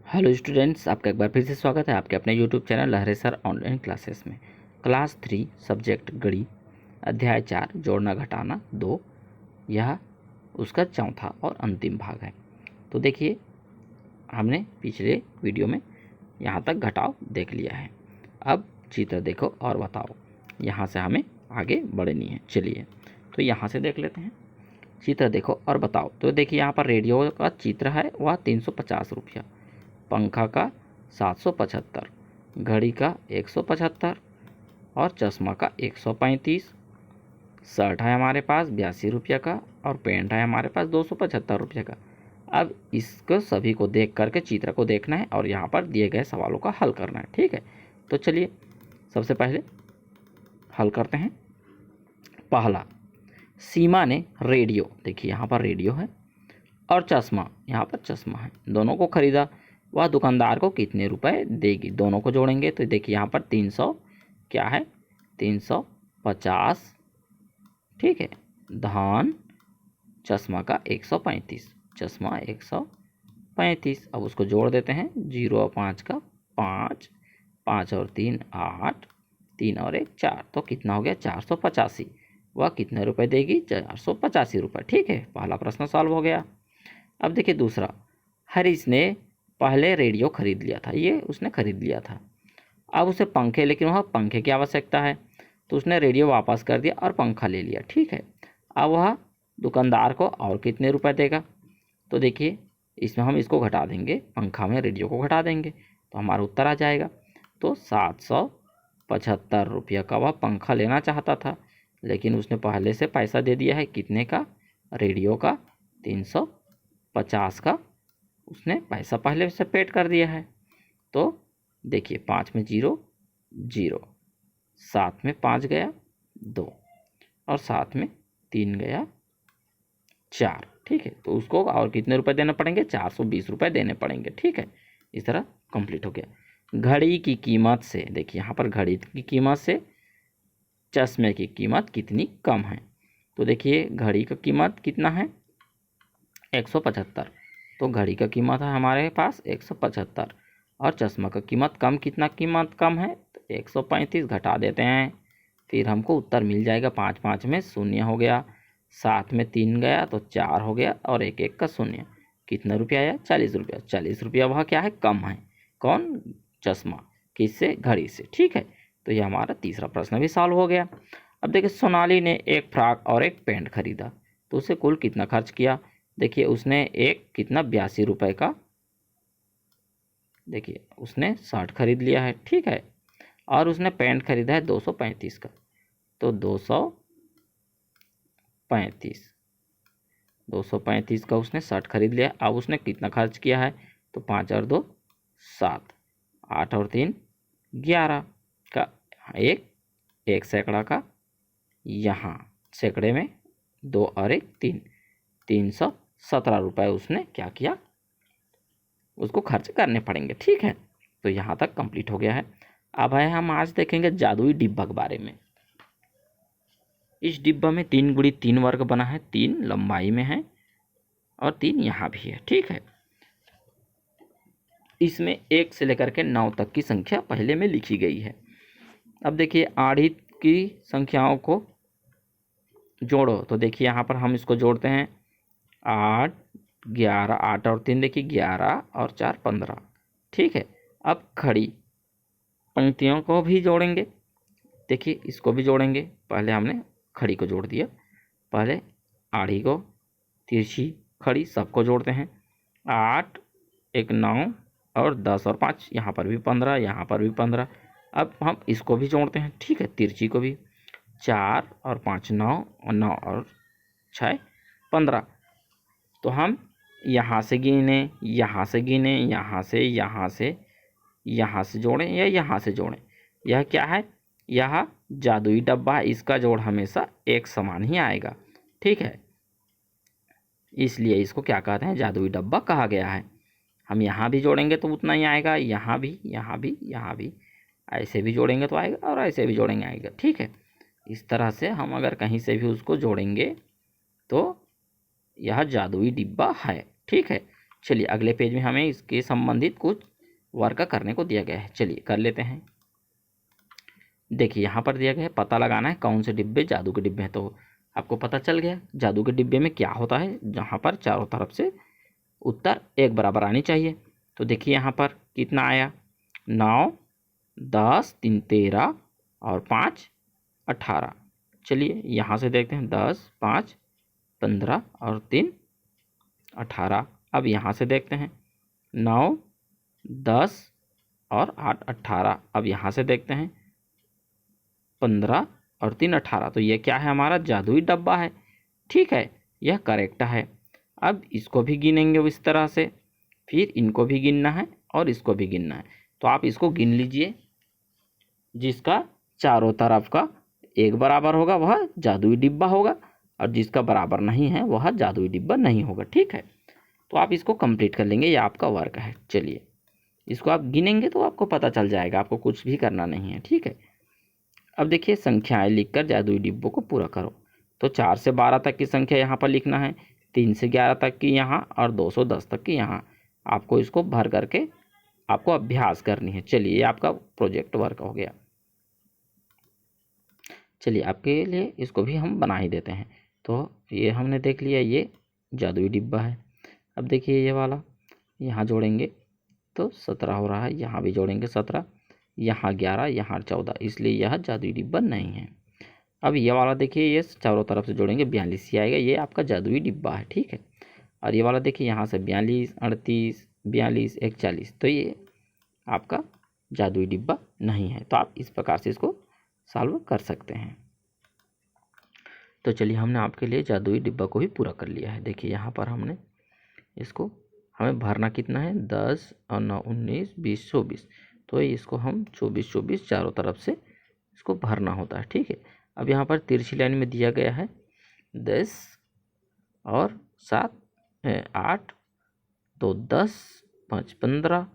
Hello students, आपका एक बार फिर से स्वागत है आपके अपने यूट्यूब चैनल लहरे सर ऑनलाइन क्लासेस में। क्लास 3 सब्जेक्ट गणित अध्याय 4 जोड़ना घटाना 2, यह उसका चौथा और अंतिम भाग है। तो देखिए, हमने पिछले वीडियो में यहाँ तक घटाव देख लिया है। अब चित्र देखो और बताओ, यहाँ से हमें आगे बढ़नी है। चलिए तो यहाँ से देख लेते हैं। चित्र देखो और बताओ। तो देखिए, यहाँ पर रेडियो का चित्र है, वह 350 रुपया, पंखा का 775, घड़ी का 175 और चश्मा का 135। शर्ट है हमारे पास 82 रुपये का और पेंट है हमारे पास 275 रुपये का। अब इसको सभी को देख करके चित्र को देखना है और यहाँ पर दिए गए सवालों का हल करना है। ठीक है, तो चलिए सबसे पहले हल करते हैं। पहला, सीमा ने रेडियो, देखिए यहाँ पर रेडियो है, और चश्मा, यहाँ पर चश्मा है, दोनों को खरीदा। वह दुकानदार को कितने रुपए देगी? दोनों को जोड़ेंगे तो देखिए यहाँ पर 300 क्या है, 350, ठीक है, धन चश्मा का 135, चश्मा 135। अब उसको जोड़ देते हैं, 0 और 5 का 5, 5 और 3 8, 3 और 1 4, तो कितना हो गया 485। वह कितने रुपए देगी? 485 रुपये। ठीक है, पहला प्रश्न सॉल्व हो गया। अब देखिए दूसरा, हरीश ने पहले रेडियो खरीद लिया था, ये उसने खरीद लिया था। अब उसे पंखे, लेकिन वह पंखे की आवश्यकता है, तो उसने रेडियो वापस कर दिया और पंखा ले लिया। ठीक है, अब वह दुकानदार को और कितने रुपए देगा? तो देखिए इसमें हम इसको घटा देंगे, पंखा में रेडियो को घटा देंगे तो हमारा उत्तर आ जाएगा। तो 775 रुपये का वह पंखा लेना चाहता था, लेकिन उसने पहले से पैसा दे दिया है, कितने का? रेडियो का 350 का उसने पैसा पहले से पेड कर दिया है। तो देखिए 5 में 0 0, 7 में 5 गया 2 और 7 में 3 गया 4। ठीक है, तो उसको और कितने रुपए देने पड़ेंगे? 420 रुपये देने पड़ेंगे। ठीक है, इस तरह कंप्लीट हो गया। घड़ी की कीमत से, देखिए यहाँ पर घड़ी की कीमत से चश्मे की कीमत कितनी कम है? तो देखिए घड़ी का कीमत कितना है? 175, तो घड़ी का कीमत है हमारे पास 175 और चश्मा का कीमत कम, कितना कीमत कम है? तो 135 घटा देते हैं, फिर हमको उत्तर मिल जाएगा। 5 5 में 0 हो गया, 7 में 3 गया तो 4 हो गया और 1 1 का 0। कितना रुपया आया? 40 रुपया। 40 रुपया वह क्या है? कम है। कौन? चश्मा। किससे? घड़ी से। ठीक है, तो ये हमारा तीसरा प्रश्न भी सॉल्व हो गया। अब देखिए, सोनाली ने एक फ्रॉक और एक पैंट खरीदा, तो उसे कुल कितना खर्च किया? देखिए उसने एक कितना 82 रुपये का, देखिए उसने शर्ट खरीद लिया है। ठीक है, और उसने पैंट खरीदा है 235 का, तो 235 का उसने शर्ट खरीद लिया। अब उसने कितना खर्च किया है? तो 5 और 2 7, 8 और 3 11 का, एक सैकड़ा का, यहाँ सैकड़े में 2 और 1 3, 317 रुपये उसने क्या किया? उसको खर्च करने पड़ेंगे। ठीक है, तो यहाँ तक कंप्लीट हो गया है। अब है हम आज देखेंगे जादुई डिब्बा के बारे में। इस डिब्बा में 3 गुणी 3 वर्ग बना है, 3 लंबाई में है और 3 यहाँ भी है। ठीक है, इसमें 1 से लेकर के 9 तक की संख्या पहले में लिखी गई है। अब देखिए आढ़ी की संख्याओं को जोड़ो, तो देखिए यहाँ पर हम इसको जोड़ते हैं। 8 11, 8 और 3 देखिए 11 और 4 15। ठीक है, अब खड़ी पंक्तियों को भी जोड़ेंगे, देखिए इसको भी जोड़ेंगे। पहले हमने खड़ी को जोड़ दिया, पहले आड़ी को, तिरछी खड़ी सबको जोड़ते हैं। 8 1 9 और 10 और 5, यहाँ पर भी 15, यहाँ पर भी 15। अब हम इसको भी जोड़ते हैं। ठीक है, तिरछी को भी, 4 और 5 9 और 9 और 6 15। तो हम यहाँ से गिने, यहाँ से गिने, यहाँ से, यहाँ से, यहाँ से जोड़ें या यहाँ से जोड़ें, यह क्या है? यह जादुई डब्बा है, इसका जोड़ हमेशा एक समान ही आएगा। ठीक है, इसलिए इसको क्या कहते हैं? जादुई डब्बा कहा गया है। हम यहाँ भी जोड़ेंगे तो उतना ही आएगा, यहाँ भी, यहाँ भी, यहाँ भी, ऐसे भी जोड़ेंगे तो आएगा और ऐसे भी जोड़ेंगे आएगा। ठीक है, इस तरह से हम अगर कहीं से भी उसको जोड़ेंगे तो यह जादुई डिब्बा है। ठीक है, चलिए अगले पेज में हमें इसके संबंधित कुछ वर्क करने को दिया गया है, चलिए कर लेते हैं। देखिए यहाँ पर दिया गया है पता लगाना है कौन से डिब्बे जादू के डिब्बे हैं। तो आपको पता चल गया जादू के डिब्बे में क्या होता है, जहाँ पर चारों तरफ से उत्तर एक बराबर आनी चाहिए। तो देखिए यहाँ पर कितना आया, 9, 10, 3 13 और 5 18। चलिए यहाँ से देखते हैं 10, 5, 15 और 3 18। अब यहाँ से देखते हैं 9, 10 और 8 18। अब यहाँ से देखते हैं 15 और 3 18। तो ये क्या है, हमारा जादुई डब्बा है। ठीक है, यह करेक्ट है। अब इसको भी गिनेंगे इस तरह से, फिर इनको भी गिनना है और इसको भी गिनना है। तो आप इसको गिन लीजिए, जिसका चारों तरफ का एक बराबर होगा वह जादुई डिब्बा होगा, और जिसका बराबर नहीं है वह जादुई डिब्बा नहीं होगा। ठीक है, तो आप इसको कंप्लीट कर लेंगे, ये आपका वर्क है। चलिए इसको आप गिनेंगे तो आपको पता चल जाएगा, आपको कुछ भी करना नहीं है। ठीक है, अब देखिए संख्याएं लिखकर जादुई डिब्बों को पूरा करो। तो 4 से 12 तक की संख्या यहाँ पर लिखना है, 3 से 11 तक की यहाँ, और 210 तक की यहाँ। आपको इसको भर करके आपको अभ्यास करनी है। चलिए ये आपका प्रोजेक्ट वर्क हो गया। चलिए आपके लिए इसको भी हम बना ही देते हैं। तो ये हमने देख लिया, ये जादुई डिब्बा है। अब देखिए ये वाला यहाँ जोड़ेंगे तो 17 हो रहा है, यहाँ भी जोड़ेंगे 17, यहाँ 11, यहाँ 14, इसलिए यह जादुई डिब्बा नहीं है। अब ये वाला देखिए, ये चारों तरफ से जोड़ेंगे 42 ही आएगा, ये आपका जादुई डिब्बा है। ठीक है, और ये वाला देखिए यहाँ से 42, 38, 42, 41, तो ये आपका जादुई डिब्बा नहीं है। तो आप इस प्रकार से इसको सॉल्व कर सकते हैं। तो चलिए हमने आपके लिए जादुई डिब्बा को भी पूरा कर लिया है। देखिए यहाँ पर हमने इसको, हमें भरना कितना है, 10 और 9 19 20 24। तो इसको हम 24 24 चारों तरफ से इसको भरना होता है। ठीक है, अब यहाँ पर तिरछी लाइन में दिया गया है 10 और 7 8, तो 10, 5 15,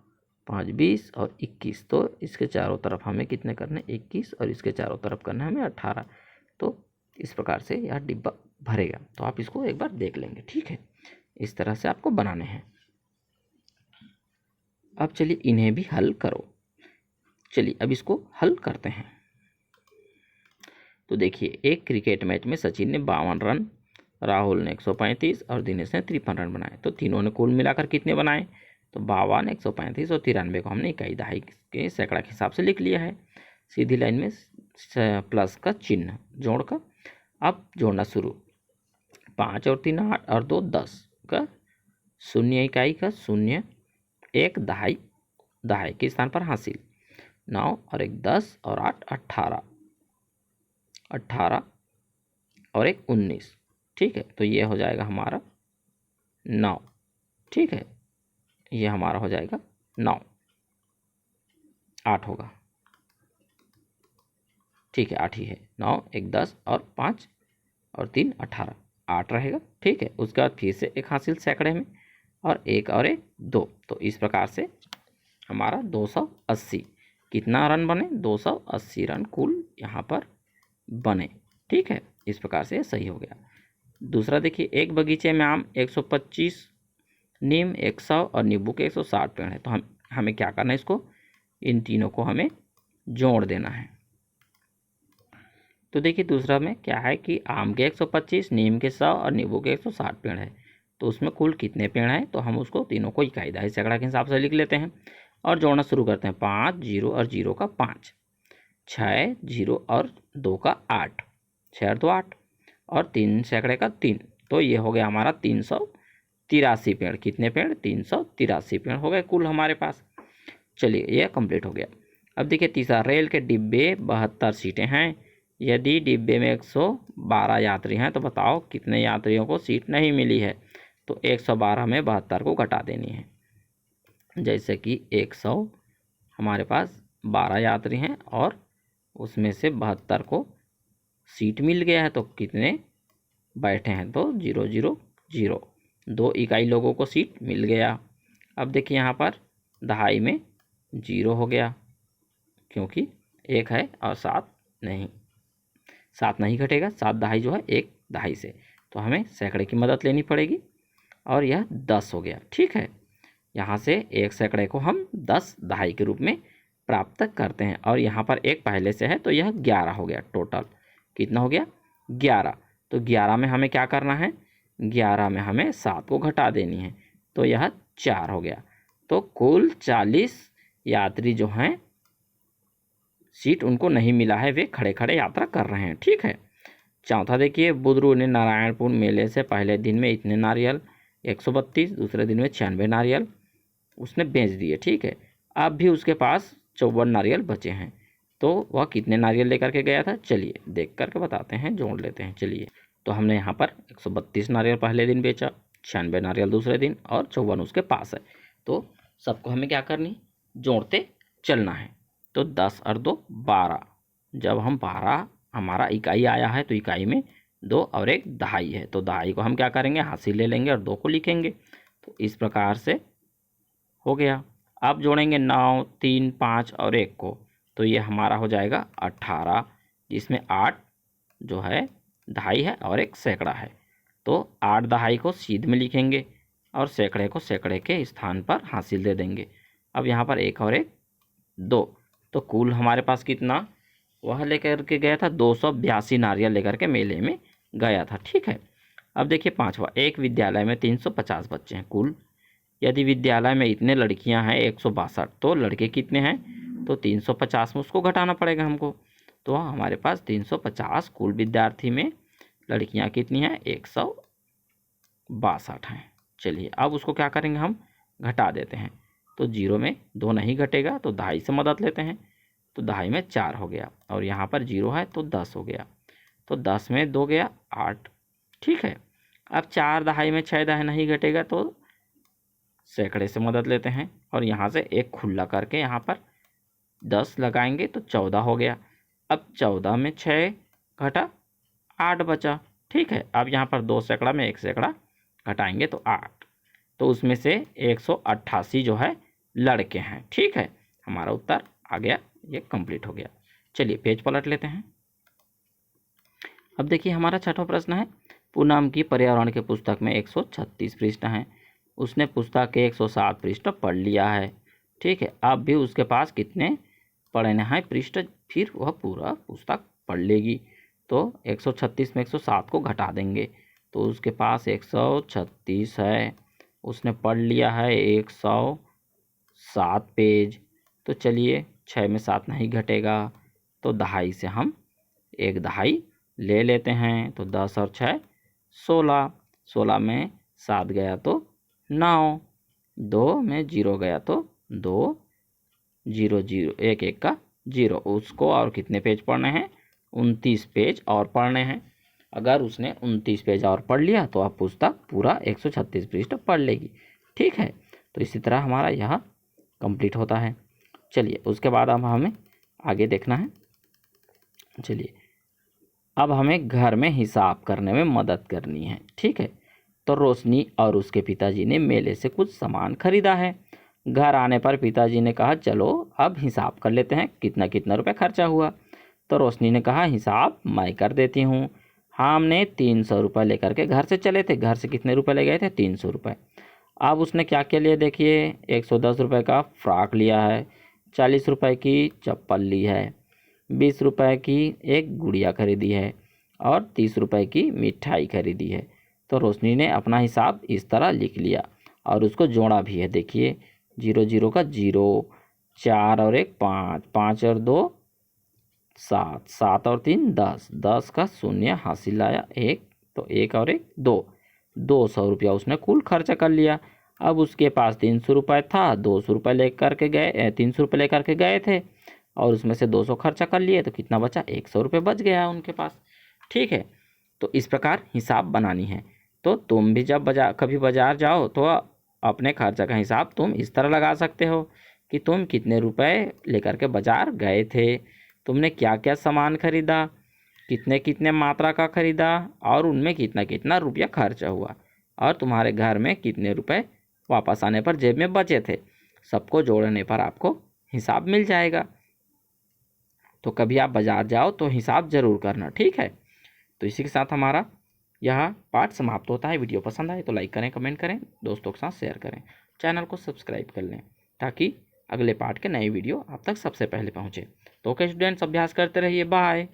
5 20 और 21। तो इसके चारों तरफ हमें कितने करने, 21, और इसके चारों तरफ करना है हमें 18। तो इस प्रकार से यह डिब्बा भरेगा। तो आप इसको एक बार देख लेंगे। ठीक है, इस तरह से आपको बनाने हैं। अब चलिए इन्हें भी हल करो। चलिए अब इसको हल करते हैं। तो देखिए एक क्रिकेट मैच में सचिन ने 52 रन, राहुल ने 135 और दिनेश ने 53 रन बनाए। तो तीनों ने कुल मिलाकर कितने बनाए, तो 52, 135 और 93 को हमने इकाई दहाई के सैकड़ा के हिसाब से लिख लिया है। सीधी लाइन में प्लस का चिन्ह जोड़कर अब जोड़ना शुरू। 5 और 3 8 और 2 10 का 0 इकाई का 0, 1 दहाई, दहाई के स्थान पर हासिल, 9 और 1 10 और 8 18, 18 और 1 19। ठीक है, तो ये हो जाएगा हमारा 9। ठीक है, ये हमारा हो जाएगा 9, 8 होगा। ठीक है, 8 ही है। 9 1 10 और 5 और 3 18, 8 रहेगा। ठीक है, उसके बाद फिर से एक हासिल सैकड़े में, और 1 और 1 2। तो इस प्रकार से हमारा 280 कितना रन बने, 280 रन कुल यहाँ पर बने। ठीक है, इस प्रकार से सही हो गया। दूसरा देखिए, एक बगीचे में आम 125, नीम 100 और नींबू के 160 पेड़ हैं। तो हमें क्या करना है, इसको इन तीनों को हमें जोड़ देना है। तो देखिए दूसरा में क्या है कि आम के 125, नीम के 100 और नींबू के 160 पेड़ है। तो उसमें कुल कितने पेड़ हैं, तो हम उसको तीनों को इकाई दहाई सैकड़ा के हिसाब से लिख लेते हैं और जोड़ना शुरू करते हैं। 5 0 और 0 का 5, 6 0 और 2 का 8, 6 और 2 8, और 3 सैकड़े का 3। तो ये हो गया हमारा 383 पेड़। कितने पेड़, 383 पेड़ हो गए कुल हमारे पास। चलिए यह कंप्लीट हो गया। अब देखिए तीसरा, रेल के डिब्बे 72 सीटें हैं। यदि डिब्बे में 112 यात्री हैं तो बताओ कितने यात्रियों को सीट नहीं मिली है। तो 112 में 72 को घटा देनी है। जैसे कि 100 हमारे पास 12 यात्री हैं और उसमें से 72 को सीट मिल गया है, तो कितने बैठे हैं, तो 0 0 0, 2 इकाई लोगों को सीट मिल गया। अब देखिए यहाँ पर दहाई में 0 हो गया, क्योंकि 1 है और 7 नहीं, 7 नहीं घटेगा, 7 दहाई जो है 1 दहाई से, तो हमें सैकड़े की मदद लेनी पड़ेगी। और यह 10 हो गया। ठीक है, यहाँ से 1 सैकड़े को हम 10 दहाई के रूप में प्राप्त करते हैं। और यहाँ पर एक पहले से है तो यह 11 हो गया। टोटल कितना हो गया? 11। तो 11 में हमें क्या करना है? 11 में हमें 7 को घटा देनी है, तो यह 4 हो गया। तो कुल 40 यात्री जो हैं सीट उनको नहीं मिला है, वे खड़े खड़े यात्रा कर रहे हैं। ठीक है। चौथा देखिए, बुद्रुक ने नारायणपुर मेले से पहले दिन में इतने नारियल 132, दूसरे दिन में 96 नारियल उसने बेच दिए। ठीक है, अब भी उसके पास 54 नारियल बचे हैं, तो वह कितने नारियल लेकर के गया था? चलिए देख करके बताते हैं, जोड़ लेते हैं। चलिए, तो हमने यहाँ पर 132 नारियल पहले दिन बेचा, 96 नारियल दूसरे दिन और 54 उसके पास है। तो सबको हमें क्या करनी? जोड़ते चलना है। तो 10 और 2 12। जब हम 12 हमारा इकाई आया है तो इकाई में 2 और 1 दहाई है, तो दहाई को हम क्या करेंगे? हासिल ले लेंगे और 2 को लिखेंगे। तो इस प्रकार से हो गया। अब जोड़ेंगे 9, 3, 5 और 1 को, तो ये हमारा हो जाएगा 18, जिसमें 8 जो है दहाई है और 1 सैकड़ा है। तो 8 दहाई को सीध में लिखेंगे और सैकड़े को सैकड़े के स्थान पर हासिल दे देंगे। अब यहाँ पर 1 और 1 2, तो कुल हमारे पास कितना? वह लेकर के गया था 282 नारियल लेकर के मेले में गया था। ठीक है। अब देखिए पांचवा, एक विद्यालय में 350 बच्चे हैं कुल। यदि विद्यालय में इतने लड़कियां हैं 162, तो लड़के कितने हैं? तो 350 में उसको घटाना पड़ेगा हमको। तो हमारे पास 350 कुल विद्यार्थी में लड़कियां कितनी हैं? 162 हैं। चलिए अब उसको क्या करेंगे? हम घटा देते हैं। तो 0 में 2 नहीं घटेगा, तो दहाई से मदद लेते हैं। तो दहाई में 4 हो गया और यहाँ पर 0 है तो 10 हो गया। तो 10 में 2 गया 8। ठीक है। अब 4 दहाई में 6 दहाई नहीं घटेगा, तो सैकड़े से मदद लेते हैं और यहाँ से एक खुला करके यहाँ पर 10 लगाएंगे तो 14 हो गया। अब 14 में 6 घटा 8 बचा। ठीक है। अब यहाँ पर 2 सैकड़ा में 1 सैकड़ा घटाएंगे तो 8, तो उसमें से 188 जो है लड़के हैं। ठीक है, हमारा उत्तर आ गया, ये कंप्लीट हो गया। चलिए पेज पलट लेते हैं। अब देखिए हमारा छठवां प्रश्न है, पूनम की पर्यावरण के पुस्तक में 136 पृष्ठ हैं। उसने पुस्तक के 107 पृष्ठ पढ़ लिया है। ठीक है, अब भी उसके पास कितने पढ़ने हैं पृष्ठ? फिर वह पूरा पुस्तक पढ़ लेगी। तो 136 में 107 को घटा देंगे, तो उसके पास 136 है, उसने पढ़ लिया है 107 पेज। तो चलिए 6 में 7 नहीं घटेगा, तो दहाई से हम 1 दहाई ले लेते हैं। तो 10 और 6 16, 16 में 7 गया तो 9, 2 में 0 गया तो 2, 0 0 1 1 का 0। उसको और कितने पेज पढ़ने हैं? 29 पेज और पढ़ने हैं। अगर उसने 29 पेज और पढ़ लिया तो आप पुस्तक पूरा 136 पृष्ठ पढ़ लेगी। ठीक है, तो इसी तरह हमारा यह कंप्लीट होता है। चलिए उसके बाद अब हमें आगे देखना है। चलिए अब हमें घर में हिसाब करने में मदद करनी है। ठीक है, तो रोशनी और उसके पिताजी ने मेले से कुछ सामान खरीदा है। घर आने पर पिताजी ने कहा चलो अब हिसाब कर लेते हैं कितना कितना रुपये खर्चा हुआ। तो रोशनी ने कहा हिसाब मैं कर देती हूँ। हमने 300 रुपये लेकर के घर से चले थे। घर से कितने रुपए ले गए थे? 300 रुपये। अब उसने क्या क्या लिया देखिए, 110 रुपये का फ्रॉक लिया है, 40 रुपये की चप्पल ली है, 20 रुपये की एक गुड़िया खरीदी है और 30 रुपये की मिठाई खरीदी है। तो रोशनी ने अपना हिसाब इस तरह लिख लिया और उसको जोड़ा भी है। देखिए 0 0 का 0, 4 और 1 5, 5 और 2 7, 7 और 3 10, 10 का शून्य हासिल आया 1, तो 1 और 1 2, 200 रुपया उसने कुल खर्चा कर लिया। अब उसके पास 300 रुपये था, 200 रुपये लेकर के गए 300 रुपये लेकर के गए थे और उसमें से 200 खर्चा कर लिए, तो कितना बचा? 100 रुपये बच गया उनके पास। ठीक है, तो इस प्रकार हिसाब बनानी है। तो तुम भी जब कभी बाजार जाओ तो अपने खर्चा का हिसाब तुम इस तरह लगा सकते हो कि तुम कितने रुपए लेकर के बाजार गए थे, तुमने क्या क्या सामान खरीदा, कितने कितने मात्रा का खरीदा और उनमें कितना कितना रुपया खर्चा हुआ और तुम्हारे घर में कितने रुपए वापस आने पर जेब में बचे थे। सबको जोड़ने पर आपको हिसाब मिल जाएगा। तो कभी आप बाजार जाओ तो हिसाब ज़रूर करना। ठीक है, तो इसी के साथ हमारा यह पाठ समाप्त होता है। वीडियो पसंद आए तो लाइक करें, कमेंट करें, दोस्तों के साथ शेयर करें, चैनल को सब्सक्राइब कर लें ताकि अगले पाठ के नए वीडियो आप तक सबसे पहले पहुँचे। तो ओके स्टूडेंट्स, अभ्यास करते रहिए। बाय।